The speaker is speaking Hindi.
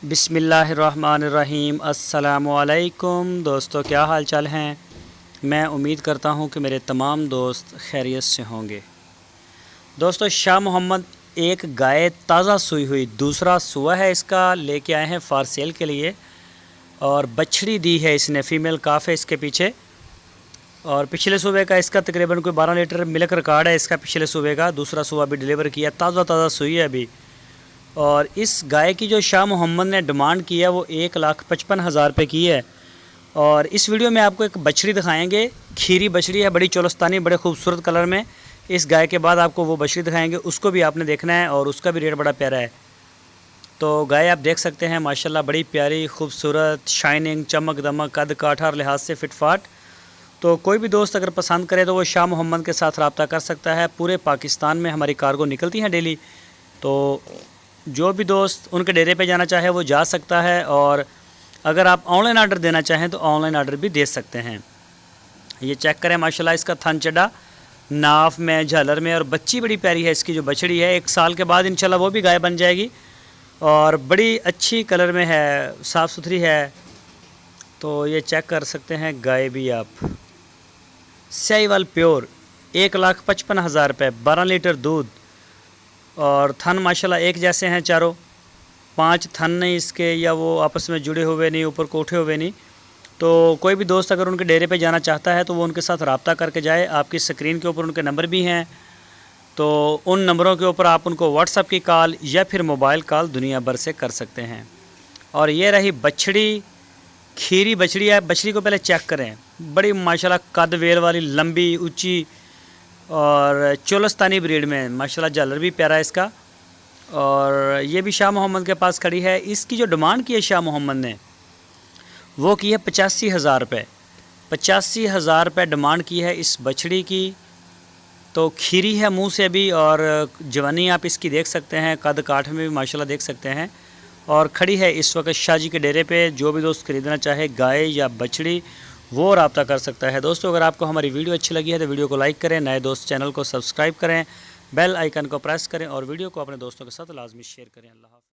बिस्मिल्लाहिर्रहमानिर्रहीम। अस्सलामुअलैकुम दोस्तों, क्या हाल चाल हैं। मैं उम्मीद करता हूं कि मेरे तमाम दोस्त खैरियत से होंगे। दोस्तों, शाह मोहम्मद एक गाय ताज़ा सूई हुई दूसरा सुआ है इसका लेके आए हैं फॉर सेल के लिए, और बछड़ी दी है इसने, फ़ीमेल काफ है इसके पीछे। और पिछले सूबे का इसका तकरीबन कोई 12 लीटर मिल्क रिकॉर्ड है इसका पिछले सूबे का। दूसरा सुबह भी डिलीवर किया, ताज़ा सूई है अभी। और इस गाय की जो शाह मोहम्मद ने डिमांड की है वो 1,55,000 रुपये की है। और इस वीडियो में आपको एक बछड़ी दिखाएंगे, खीरी बछड़ी है, बड़ी चोलस्तानी, बड़े खूबसूरत कलर में। इस गाय के बाद आपको वो बछड़ी दिखाएंगे, उसको भी आपने देखना है और उसका भी रेट बड़ा प्यारा है। तो गाय आप देख सकते हैं, माशाल्लाह बड़ी प्यारी, खूबसूरत, शाइनिंग, चमक दमक, कद काठ हर लिहाज से फिटफाट। तो कोई भी दोस्त अगर पसंद करे तो वो शाह मोहम्मद के साथ रब्ता कर सकता है। पूरे पाकिस्तान में हमारी कार्गो निकलती हैं डेली, तो जो भी दोस्त उनके डेरे पे जाना चाहे वो जा सकता है। और अगर आप ऑनलाइन ऑर्डर देना चाहें तो ऑनलाइन ऑर्डर भी दे सकते हैं। ये चेक करें, माशाल्लाह इसका थन चढ़ा, नाफ में, झालर में, और बच्ची बड़ी प्यारी है इसकी जो बछड़ी है। 1 साल के बाद इंशाल्लाह वो भी गाय बन जाएगी और बड़ी अच्छी कलर में है, साफ़ सुथरी है। तो ये चेक कर सकते हैं गाय भी आप। साहिवाल प्योर, 1,55,000 रुपये, 12 लीटर दूध। और थन माशाल्लाह एक जैसे हैं चारों, 5 थन नहीं इसके, या वो आपस में जुड़े हुए नहीं, ऊपर को उठे हुए नहीं। तो कोई भी दोस्त अगर उनके डेरे पे जाना चाहता है तो वो उनके साथ रब्ता करके जाए। आपकी स्क्रीन के ऊपर उनके नंबर भी हैं, तो उन नंबरों के ऊपर आप उनको व्हाट्सएप की कॉल या फिर मोबाइल कॉल दुनिया भर से कर सकते हैं। और ये रही बछड़ी, खीरी बछड़ी है। बछड़ी को पहले चेक करें, बड़ी माशाल्लाह कद वेल वाली, लंबी ऊंची, और चोलस्तानी ब्रीड में माशाल्लाह झालर भी प्यारा है इसका। और ये भी शाह मोहम्मद के पास खड़ी है। इसकी जो डिमांड की है शाह मोहम्मद ने वो की है 85,000 रुपये। 85,000 रुपये डिमांड की है इस बछड़ी की। तो खीरी है मुंह से भी, और जवानी आप इसकी देख सकते हैं, कद काठ में भी माशाल्लाह देख सकते हैं। और खड़ी है इस वक्त शाह जी के डेरे पे। जो भी दोस्त खरीदना चाहे गाय या बछड़ी वो रब्ता कर सकता है। दोस्तों, अगर आपको हमारी वीडियो अच्छी लगी है तो वीडियो को लाइक करें, नए दोस्त चैनल को सब्सक्राइब करें, बेल आइकन को प्रेस करें और वीडियो को अपने दोस्तों के साथ लाजमी शेयर करें। अल्लाह हाफ़िज़।